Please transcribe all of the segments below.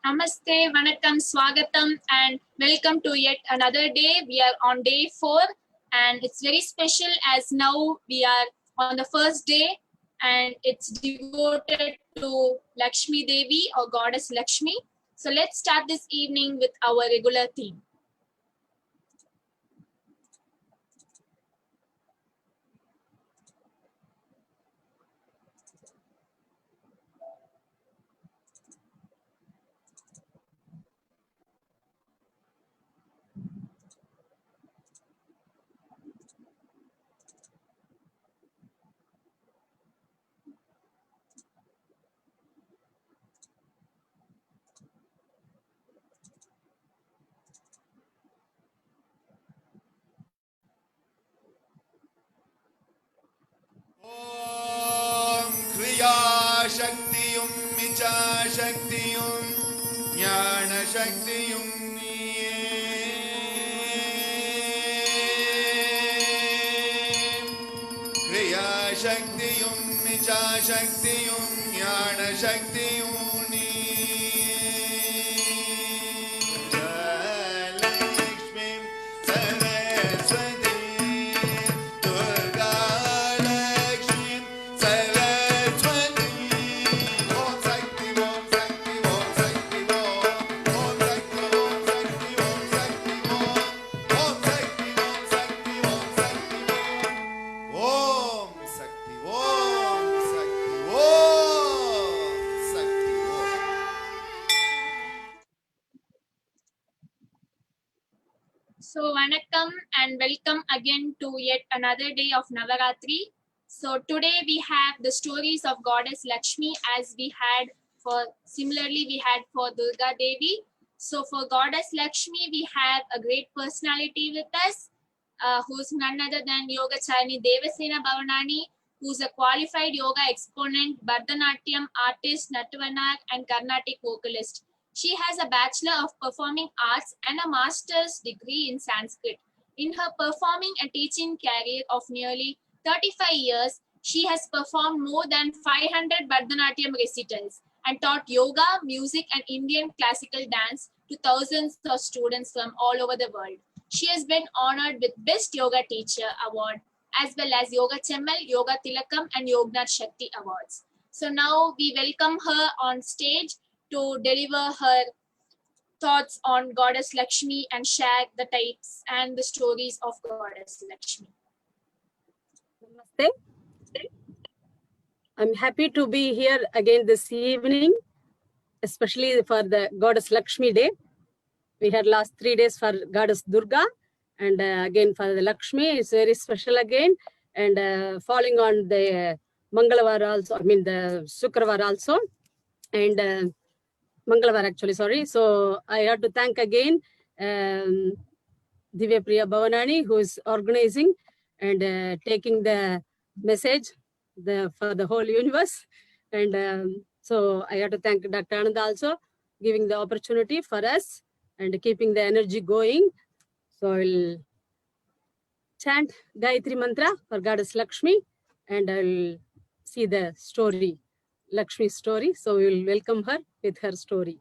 Namaste, Vanakkam, Swagatam, and welcome to yet another day. We are on day 4, and it's very special as now we are on the first day, and it's devoted to Lakshmi Devi or Goddess Lakshmi. So let's start this evening with our regular theme. Om Kriya Shaktiyum Micha Shaktiyum Jnana Shaktiyum Kriya Shaktiyum Micha Shaktiyum Jnana Shaktiyum So Vanakkam and welcome again to yet another day of Navaratri. So today we have the stories of Goddess Lakshmi as we had for Durga Devi. So for Goddess Lakshmi we have a great personality with us who's none other than Yogacharani Devasena Bhavanani, who's a qualified yoga exponent, Bharatanatyam artist, Natavanar and Carnatic vocalist. She has a Bachelor of Performing Arts and a Master's degree in Sanskrit. In her performing and teaching career of nearly 35 years, she has performed more than 500 Bharatanatyam recitals and taught yoga, music, and Indian classical dance to thousands of students from all over the world. She has been honored with Best Yoga Teacher Award as well as Yoga Chemmal, Yoga Tilakam, and Yognath Shakti Awards. So now we welcome her on stage to deliver her thoughts on Goddess Lakshmi and share the types and the stories of Goddess Lakshmi. Namaste. I'm happy to be here again this evening, especially for the Goddess Lakshmi Day. We had last 3 days for Goddess Durga, and again for the Lakshmi. It's very special again, and falling on the Mangalavar also, the Sukravar also, and Mangalavar actually, sorry. So I have to thank again Divya Priya Bhavanani, who is organizing and taking the message for the whole universe. And so I have to thank Dr. Ananda also, giving the opportunity for us and keeping the energy going. So I'll chant Gayatri Mantra for Goddess Lakshmi, and I'll see the story, Lakshmi's story. So we'll welcome her with her story.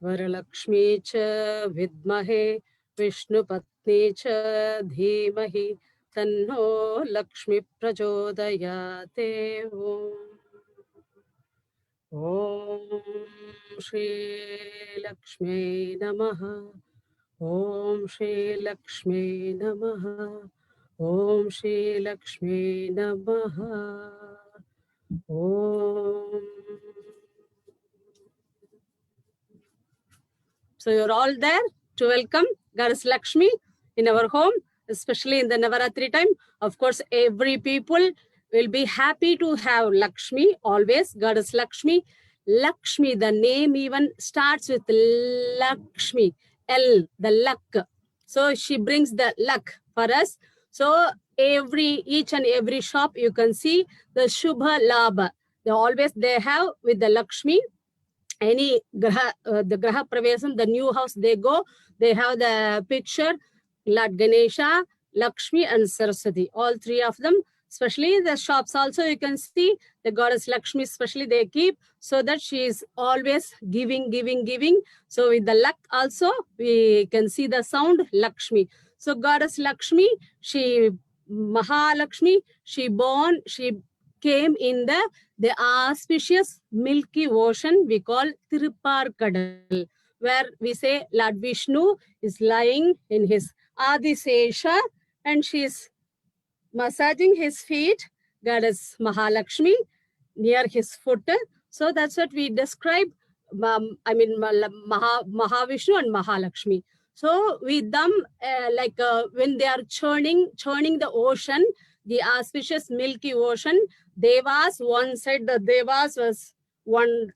Varalakshmi cha vidmahe Vishnupatni cha dhimahi tanno Lakshmi prachodayate. Om Shri Lakshmi Namaha. Om Shri Lakshmi Namaha. Om Shri Lakshmi Namaha. Om. So you're all there to welcome Goddess Lakshmi in our home, especially in the Navaratri time. Of course, every people will be happy to have Lakshmi, always Goddess Lakshmi. Lakshmi, the name even starts with Lakshmi, L, the luck. So she brings the luck for us. So each and every shop you can see the Shubha Labha. They have with the Lakshmi. Any graha, the Graha Pravesam, the new house they go, they have the picture, Lord Ganesha, Lakshmi and Saraswati, all three of them Especially the shops also, you can see the goddess Lakshmi, especially they keep so that she is always giving, giving, giving. So with the luck also, we can see the sound Lakshmi. So goddess Lakshmi, she Mahalakshmi, she came in the auspicious milky ocean we call Tirupparkadal, where we say Lord Vishnu is lying in his Adisesha and she is massaging his feet, goddess Mahalakshmi, near his foot. So that's what we describe, Mahavishnu and Mahalakshmi. So with them, when they are churning the ocean, the auspicious milky ocean, Devas, one side the Devas was one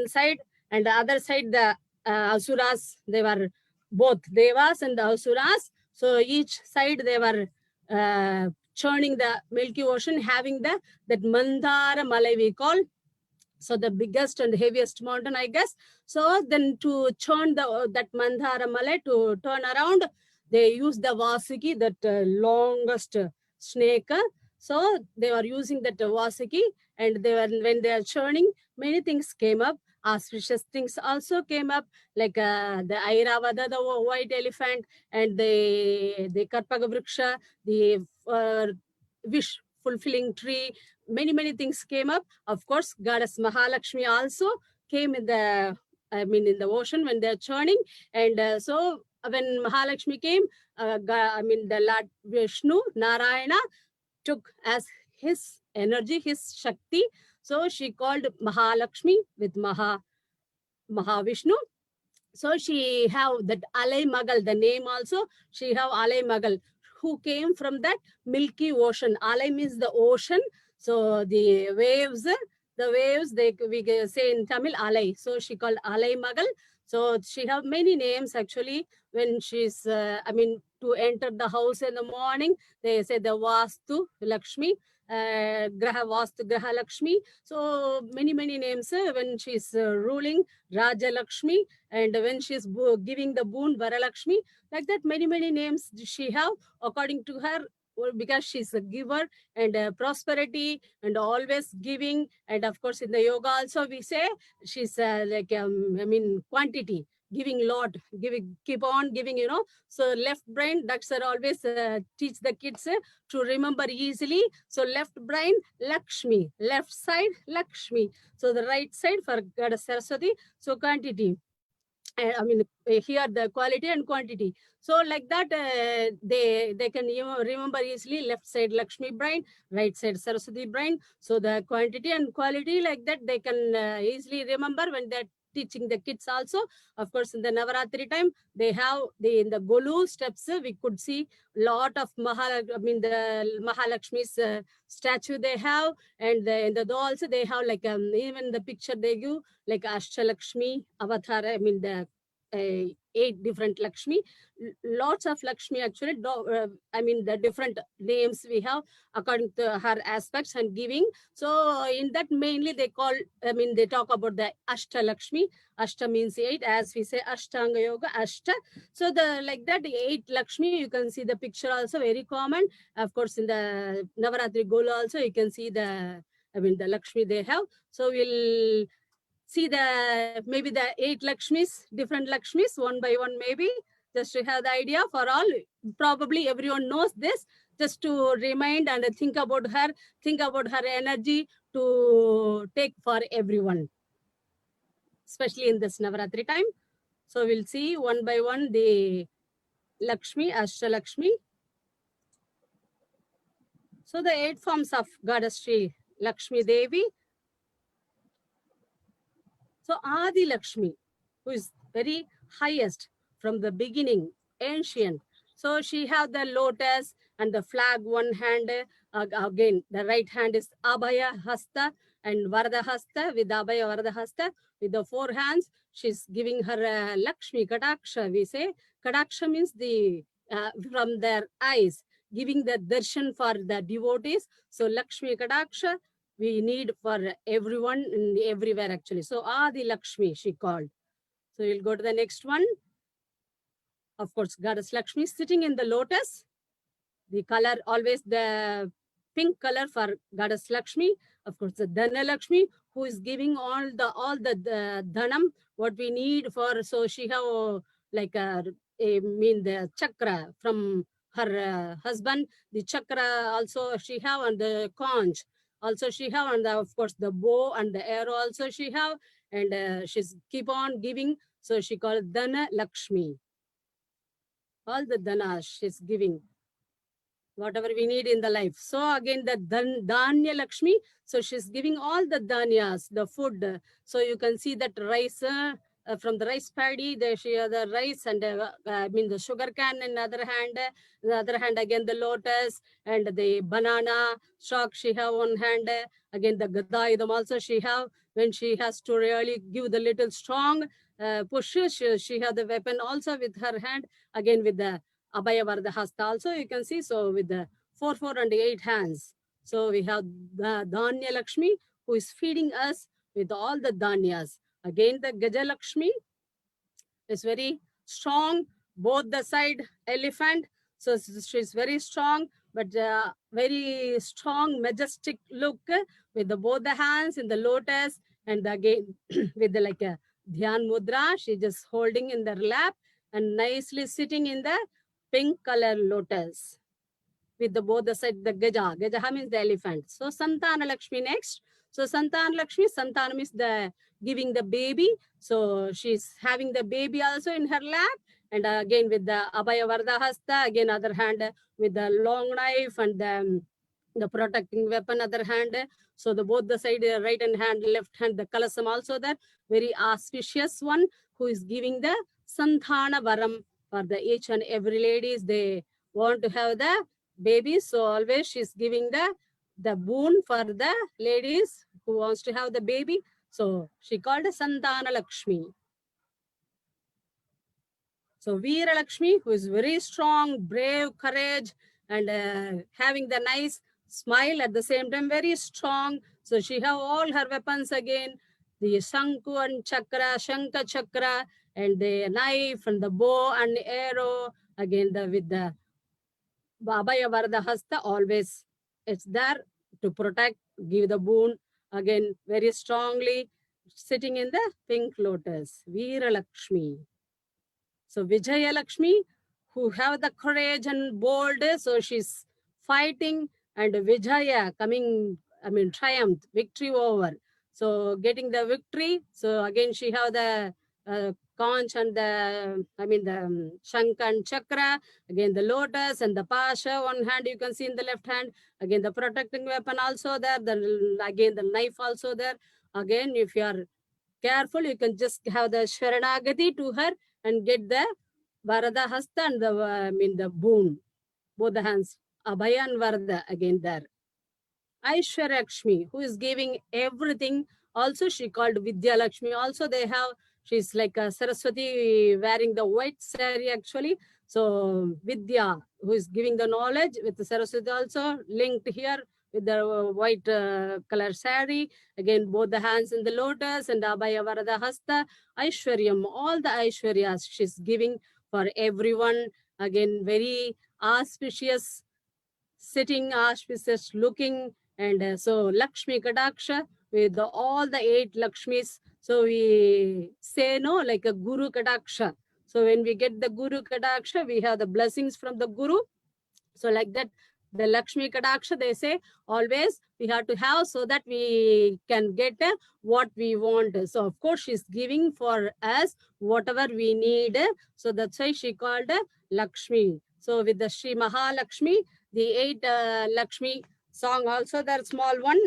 side, and the other side the Asuras, they were both Devas and the Asuras. So each side they were churning the Milky Ocean, having that Mandara Malai we call, so the biggest and heaviest mountain, I guess. So then to churn that Mandara Malai, to turn around, they use the Vasuki, that longest snake. So they were using that Vasuki, and when they are churning, many things came up. Auspicious things also came up, like the Airavada, the white elephant, and the Karpaga Vriksha, the wish fulfilling tree. Many things came up. Of course, goddess Mahalakshmi also came in the ocean when they're churning. And so when Mahalakshmi came, the Lord Vishnu, Narayana, took as his energy, his Shakti. So she called Mahalakshmi with Mahavishnu. So she have that Alai Magal, the name also, she have Alai Magal, who came from that milky ocean. Alai means the ocean. So the waves, we say in Tamil, Alai. So she called Alai Magal. So she have many names actually. When she's, to enter the house in the morning, they say the Vastu Lakshmi, Graha Vastu Graha Lakshmi. So many names when she's ruling, Raja Lakshmi, and when she's giving the boon, Varalakshmi. Like that, many names she have according to her, because she's a giver and prosperity and always giving. And of course in the yoga also we say she's quantity, giving lot, keep on giving, So left brain, doctors always teach the kids to remember easily. So left brain, Lakshmi, left side, Lakshmi. So the right side for Goddess Saraswati, so quantity. Here the quality and quantity. So like that, they can remember easily. Left side Lakshmi brain, right side Saraswati brain. So the quantity and quality, like that, they can easily remember when they're teaching the kids also. Of course, in the Navaratri time, they have in the Golu steps, we could see lot of the Mahalakshmi's statue they have, and in the dolls they have even the picture they give like Ashtalakshmi avatar. The 8 different Lakshmi, lots of Lakshmi actually. The different names we have according to her aspects and giving. So in that mainly they talk about the Ashtalakshmi. Ashta means 8, as we say Ashtanga Yoga, Ashta. So like that, the 8 Lakshmi, you can see the picture also very common. Of course, in the Navaratri Gola also, you can see the Lakshmi they have. So we'll see maybe the 8 Lakshmis, different Lakshmis, one by one maybe, just to have the idea for all. Probably everyone knows this, just to remind and think about her energy to take for everyone, especially in this Navaratri time. So we'll see one by one the Lakshmi, Ashtalakshmi. So the 8 forms of Goddess Shri Lakshmi Devi. So Adi Lakshmi, who is very highest from the beginning, ancient. So she have the lotus and the flag, one hand. Again, the right hand is Abhaya Hasta and Varada Hasta, with Abhaya Varada Hasta. With the 4 hands, she's giving her Lakshmi Kadaksha. We say Kadaksha means from their eyes, giving the darshan for the devotees. So Lakshmi Kadaksha, we need for everyone and everywhere actually. So Adi Lakshmi she called. So we'll go to the next one. Of course, Goddess Lakshmi sitting in the lotus. The color always the pink color for Goddess Lakshmi. Of course, the Dhana Lakshmi, who is giving all the dhanam, what we need for, so she have like the chakra from her husband, the chakra also she have, and the conch also she have, and of course the bow and the arrow also she have, and she's keep on giving, so she called Dhana Lakshmi. All the dhanas she's giving, whatever we need in the life. So again, the Dhanya Lakshmi, so she's giving all the dhanyas, the food. So you can see that rice, from the rice paddy, she has the rice, and the sugar cane in the other hand again the lotus and the banana stalk she have one hand. Again the Gadayudam also she have, when she has to really give the little strong push, she have the weapon also with her hand, again with the Abhaya Varda Hasta also you can see, so with the 4, 4 and 8 hands. So we have the Dhanya Lakshmi, who is feeding us with all the dhanyas. Again the Gaja Lakshmi is very strong, both the side elephant, so she's very strong, but very strong, majestic look, with both the hands in the lotus, and again with the like a Dhyan Mudra, she just holding in their lap and nicely sitting in the pink color lotus with the both the side the Gaja. Gaja means the elephant. So Santana Lakshmi next. So Santana Lakshmi, Santana means the giving the baby. So she's having the baby also in her lap. And again with the Abhaya Varda Hasta, again other hand with the long knife and the protecting weapon, other hand. So the both the side, right hand, left hand, the kalasam also there. Very auspicious one, who is giving the Santana Varam for the each and every ladies. They want to have the baby, so always she's giving the boon for the ladies who wants to have the baby. So she called Santana Lakshmi. So Veera Lakshmi, who is very strong, brave, courage, and having the nice smile at the same time, very strong. So she have all her weapons again, the Shanku and Chakra, Shanka Chakra, and the knife and the bow and the arrow, again with the Abhaya Varda Hasta, always it's there to protect, give the boon, again very strongly, sitting in the pink lotus, Veera Lakshmi. So Vijaya Lakshmi, who have the courage and bold, so she's fighting, and Vijaya coming, triumph, victory over. So getting the victory, so again she have the conch and the, the Shanka and Chakra, again the lotus and the Pasha, one hand you can see in the left hand, again the protecting weapon also there, again the knife also there. Again, if you are careful, you can just have the Sharanagati to her and get the Varada Hasta and the boon, both the hands, Abhaya and Varada again there. Aishwarya Lakshmi, who is giving everything, also she called Vidya Lakshmi. Also they have, she's like a Saraswati wearing the white saree actually. So Vidya, who is giving the knowledge, with the Saraswati also linked here with the white color saree. Again, both the hands in the lotus and Abhaya Varada Hasta. Aishwaryam, all the Aishwaryas she's giving for everyone. Again, very auspicious, sitting, auspicious looking. And so Lakshmi Kadaksha with all the 8 Lakshmis. So we say no, like a Guru Kadaksha. So when we get the Guru Kadaksha, we have the blessings from the Guru. So like that, the Lakshmi Kadaksha, they say always we have to have, so that we can get what we want. So of course she's giving for us whatever we need. So that's why she called Lakshmi. So with the Sri Mahalakshmi, the 8 Lakshmi song also, that small one.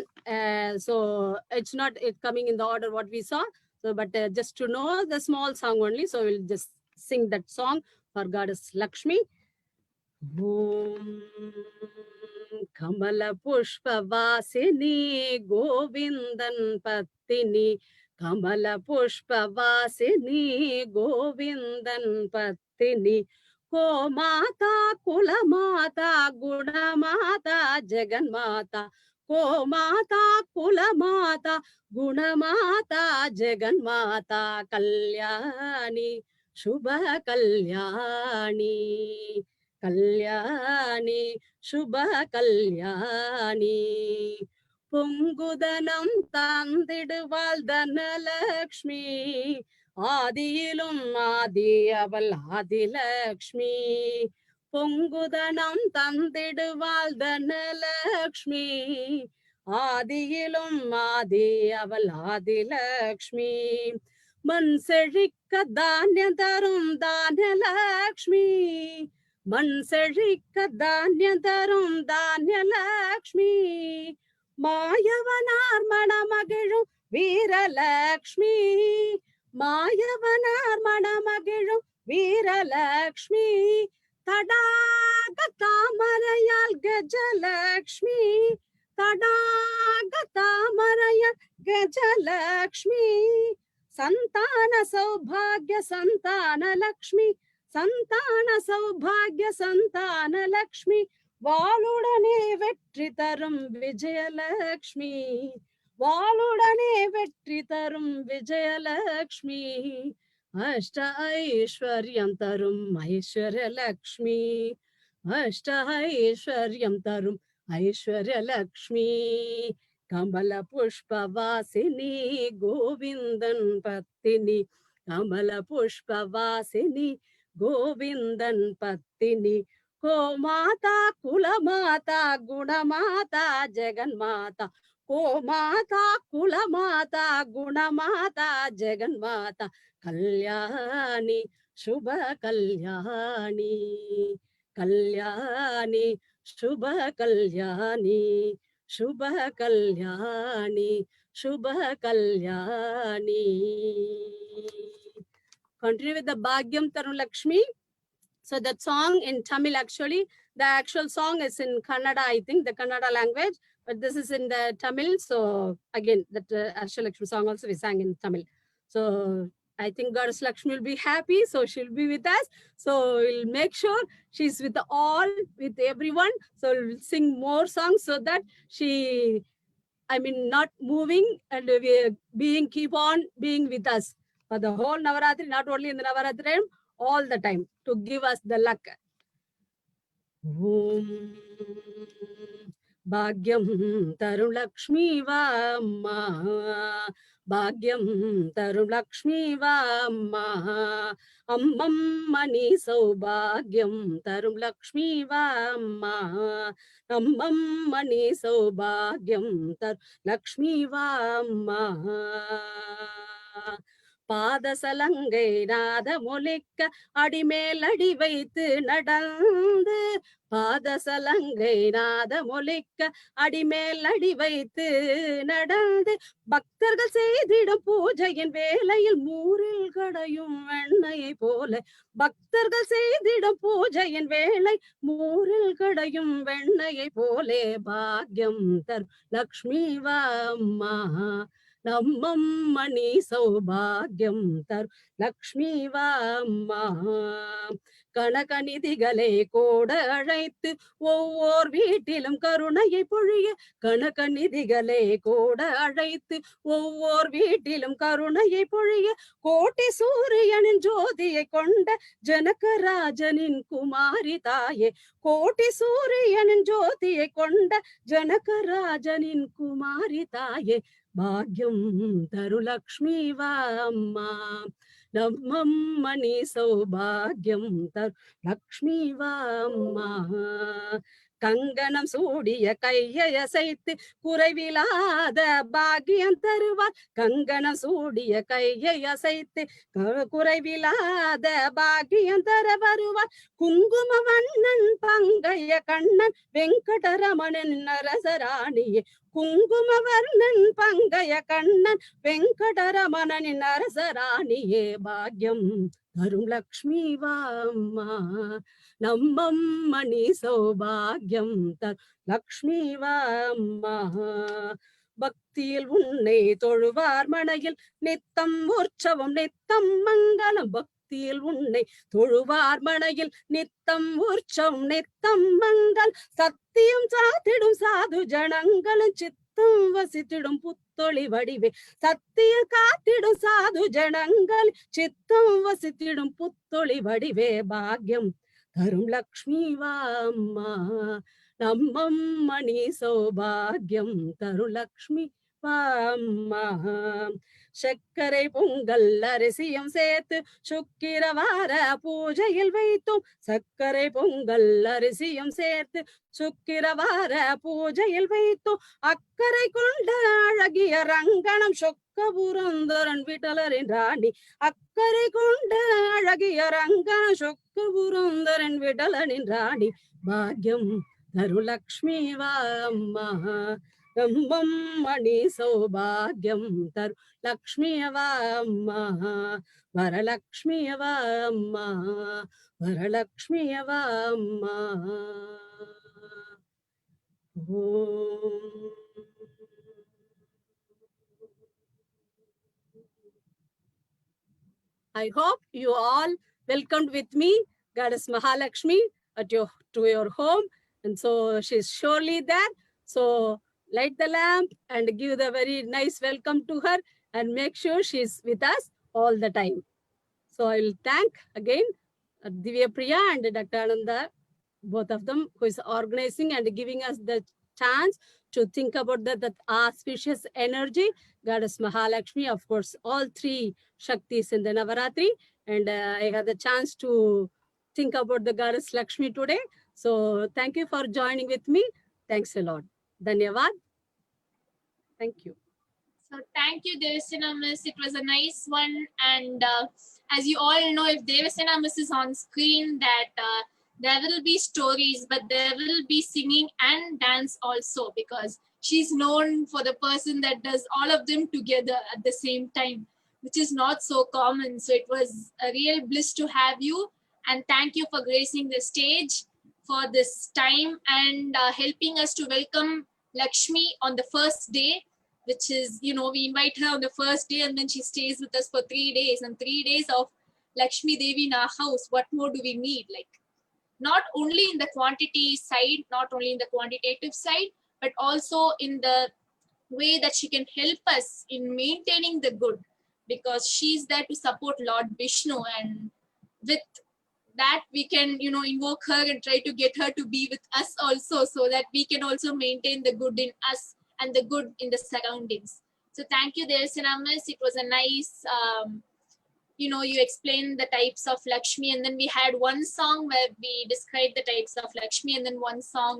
So it's not coming in the order what we saw. So but just to know the small song only, so we'll just sing that song for Goddess Lakshmi. Om Kamala Pushpa Vasini Govindan Patini, Kamala Pushpa Vasini Govindan Patini, Ko Mata Kula Mata Guna Mata Jagan Mata, Ko Mata Kula Mata Guna Mata Jagan Mata Kalyani, Shubha Kalyani. Kalyani சுப கல்யாணி. பொங்குதனம் தந்திடுவாள் தனலக்ஷ்மி, ஆதியிலும் ஆதி அவள் ஆதிலக்ஷ்மி. பொங்குதனம் தந்திடுவாள் தனலக்ஷ்மி, ஆதியிலும் ஆதி அவள் ஆதிலக்ஷ்மி. மண் செழிக்க தானியம் தரும் தானியலக்ஷ்மி, மண் செழிக்க தானியம் தரும் தானியலக்ஷ்மி. மாயவனார் மணமகிழும் வீரலக்ஷ்மி, மாயவனார் மணமகிழும் வீரலக்ஷ்மி. தடாக தாமரையால் கஜலக்ஷ்மி, தடாக தாமரையால் கஜலக்ஷ்மி. சந்தான சௌபாகிய சந்தான லக்ஷ்மி, சந்தான சௌபாகிய சந்தான லக்ஷ்மி. வாளுடனே வெற்றி தரும் விஜயலக்ஷ்மி, வாளுடனே வெற்றி தரும் விஜயலக்ஷ்மி. அஷ்ட ஐஸ்வர்யம் தரும் ஐஸ்வர்யலக்ஷ்மி, அஷ்ட ஐஸ்வர்யம் தரும் ஐஸ்வர்யலக்ஷ்மி. கமல புஷ்பவாசினி கோவிந்தன் பத்தினி, கமல புஷ்பவாசினி கோவிந்தன் பத்தினி. கோமாதா குலமாதா குணமாதா ஜெகன்மாதா, கோமாதா குலமாதா குணமாதா ஜெகன்மாதா. கல்யாணி சுப கல்யாணி, கல்யாணி சுப கல்யாணி, சுப கல்யாணி சுப Kalyani. Continue with the Bhagyam Tarun Lakshmi. So that song in Tamil, actually, the actual song is in Kannada, I think, the Kannada language, but this is in the Tamil. So again, that Ashta Lakshmi song also we sang in Tamil. So I think Goddess Lakshmi will be happy, so she'll be with us. So we'll make sure she's with all, with everyone. So we'll sing more songs so that she, not moving and keep on being with us for the whole Navaratri, not only in the Navaratri, all the time, to give us the luck. Om Bhagyam Tarun Lakshmi Vamma, Bhagyam Tarun Lakshmi Vamma, Ammam Mani Saubhagyam Tarun Lakshmi Vamma, Ammam Mani Saubhagyam Tarun Lakshmi Vamma. பாதசலங்கை நாதமொலிக்க அடிமேல் அடி வைத்து நடந்து, பாதசலங்கை நாதமொலிக்க அடிமேல் அடி வைத்து நடந்து, பக்தர்கள் செய்திடும் பூஜையின் வேளையில் மூரில் கடையும் வெண்ணையை போல, பக்தர்கள் செய்திடும் பூஜையின் வேளை மூரில் கடையும் வெண்ணையை போலே. பாக்யம் தர் லக்ஷ்மி வாம்மா, நம்மம் மணி சௌபாகியம் தர் லக்ஷ்மி வாம்மா. கனகநிதிகளை கோட அழைத்து ஒவ்வொரு வீட்டிலும் கருணையை பொழிய, கனகநிதிகளை கோட அழைத்து ஒவ்வொரு வீட்டிலும் கருணையை பொழிய, கோட்டி சூரியனின் ஜோதியை கொண்ட ஜனகராஜனின் குமாரி தாயே, கோட்டி சூரியனின் ஜோதியை கொண்ட ஜனகராஜனின் குமாரி தாயே. பாக்யம் தரு லக்ஷ்மி வாம்மா, நம்மம் மணி சௌபாகியம் தரு லக்ஷ்மி வாம்மா. கங்கணம் சூடிய கையை அசைத்து குறைவிலாத பாக்கியம் தருவார், கங்கணம் சூடிய கையை அசைத்து குறைவிலாத பாக்கியம் தர வருவார். குங்கும வண்ணன் பங்கைய கண்ணன் வெங்கடரமணன் அரசராணியே, குங்குமவர்ணன் பங்கைய கண்ணன் வெங்கடரமணனின் அரசராணியே. பாக்யம் தரும் லக்ஷ்மி வாம்மா, நம்மம் மணி சௌபாகியம் தர் லக்ஷ்மி வாம்மா. பக்தியில் உன்னை தொழுவார் மனையில் நித்தம் உற்சவம் நித்தம் மங்களம், பக்தியில் உன்னை தொழுவார் மனையில் நித்தம் உற்சவம் நித்தம் மங்கள். சத்தியம் சாத்திடும் சாது ஜனங்களும் சித்தம் வசித்திடும் புத்தொளி வடிவே, சத்திய காத்திடும் சாது ஜனங்கள் சித்தம் வசித்திடும் புத்தொளி வடிவே. பாக்யம் తరుం లక్ష్మీ వామ్మ నమ్మమ్మని సౌభాగ్యం తరు లక్ష్మి வாம்மா சர்க்கரை பொங்கல் அரிசியும் சேர்த்து சுக்கிரவார பூஜையில் வைத்தோம் சர்க்கரை பொங்கல் அரிசியும் சேர்த்து சுக்கிரவார பூஜையில் வைத்தோம் அக்கறை கொண்ட அழகிய ரங்கணம் சொக்க புரந்தரன் விட்டலரின் ராணி அக்கறை கொண்ட அழகிய ரங்கணம் சொக்க புரந்தரன் விட்டலரின் ராணி பாக்யம் தருலக்ஷ்மி வாம்மா மணி சௌபாகியம் தரு லக்ஷ்மியவாம்மா வரலக்ஷ்மியவாம்மா வரலக்ஷ்மியவாம்மா ஓம். I hope you all welcomed with me Goddess Mahalakshmi to your home, and so she's surely there. So light the lamp and give the very nice welcome to her and make sure she's with us all the time. So I will thank again Divya Priya and Dr. Ananda, both of them, who is organizing and giving us the chance to think about that auspicious energy, Goddess Mahalakshmi, of course, all three Shaktis in the Navaratri. And I had the chance to think about the Goddess Lakshmi today. So thank you for joining with me. Thanks a lot. Dhanyavad. Thank you. So thank you, Devasena Miss. It was a nice one. And as you all know, if Devasena Miss is on screen, that there will be stories, but there will be singing and dance also, because she's known for the person that does all of them together at the same time, which is not so common. So it was a real bliss to have you. And thank you for gracing the stage for this time and helping us to welcome Lakshmi on the first day, which is, you know, we invite her on the first day and then she stays with us for 3 days, and 3 days of Lakshmi Devi in our house. What more do we need? Like, not only in the quantity side, not only in the quantitative side, but also in the way that she can help us in maintaining the good, because she's there to support Lord Vishnu, and with that we can, you know, invoke her and try to get her to be with us also, so that we can also maintain the good in us and the good in the surroundings. So thank you, Devasena Miss. It was a nice, you know, you explained the types of Lakshmi, and then we had one song where we described the types of Lakshmi, and then one song,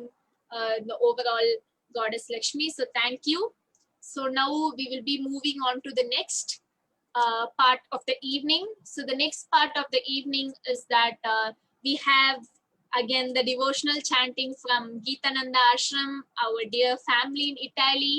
the overall goddess Lakshmi. So thank you. So now we will be moving on to the next part of the evening. So the next part of the evening is that we have again the devotional chanting from Geetananda Ashram, our dear family in Italy.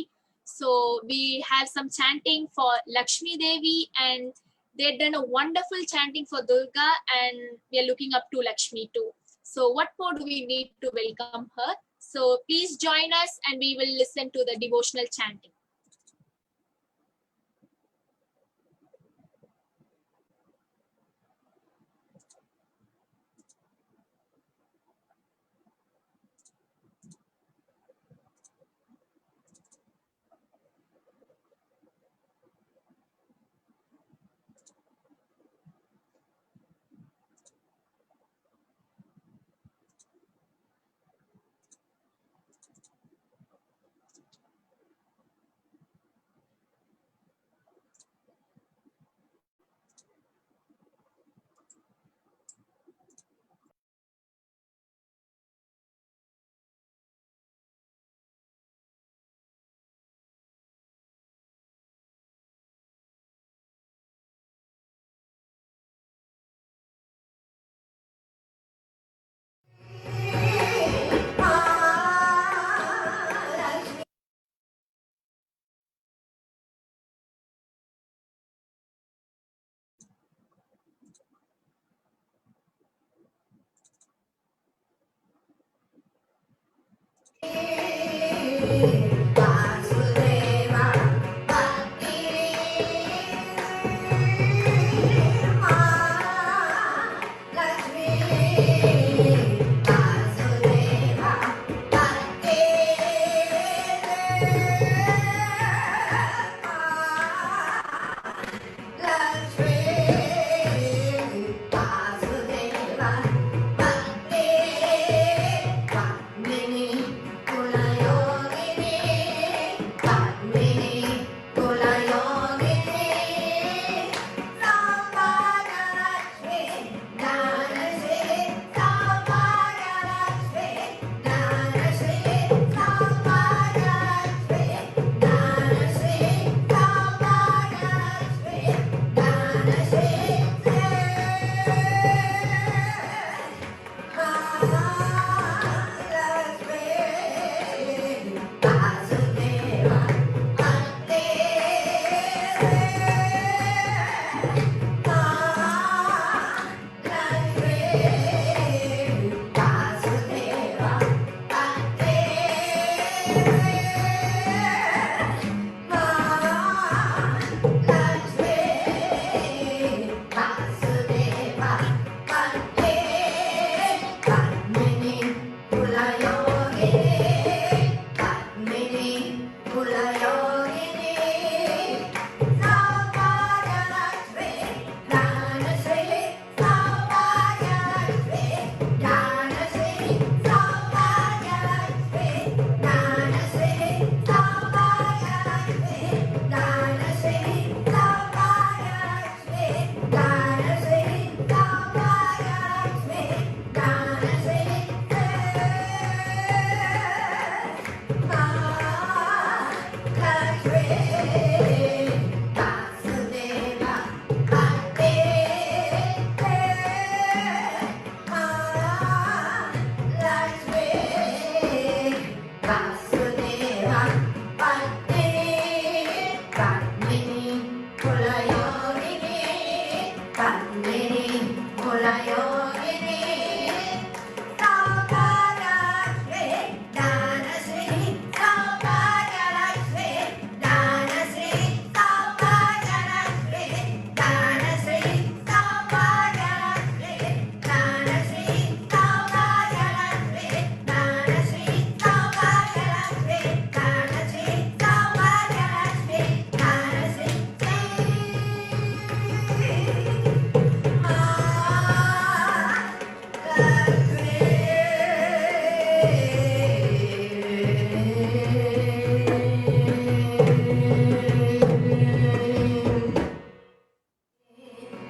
So we have some chanting for Lakshmi Devi, and they've done a wonderful chanting for Durga, and we are looking up to Lakshmi too. So what more do we need to welcome her? So please join us and we will listen to the devotional chanting.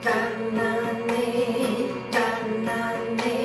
Nannane, nannane,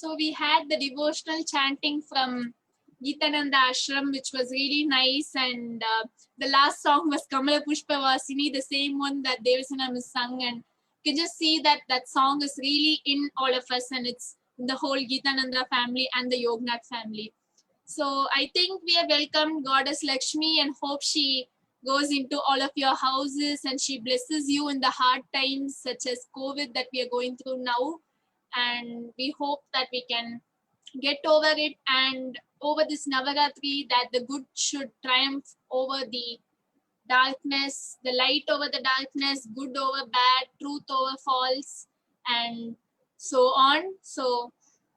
So we had the devotional chanting from Geetananda Ashram, which was really nice. And the last song was Kamala Pushpa Vasini, the same one that Devasanam has sung. And you can just see that that song is really in all of us, and it's in the whole Geetananda family and the Yognath family. So I think we have welcomed Goddess Lakshmi and hope she goes into all of your houses and she blesses you in the hard times such as COVID that we are going through now. And we hope that we can get over it, and over this Navaratri that the good should triumph over the darkness, the light over the darkness, good over bad, truth over false, and so on. So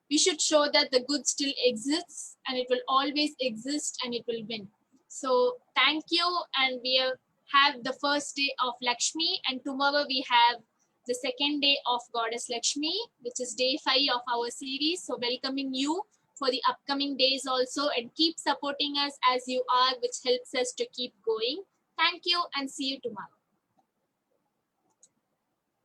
we should show that the good still exists and it will always exist and it will win. So thank you, and we have the first day of Lakshmi, and tomorrow we have the second day of Goddess Lakshmi, which is day 5 of our series. So welcoming you for the upcoming days also, and keep supporting us as you are, which helps us to keep going. Thank you and see you tomorrow.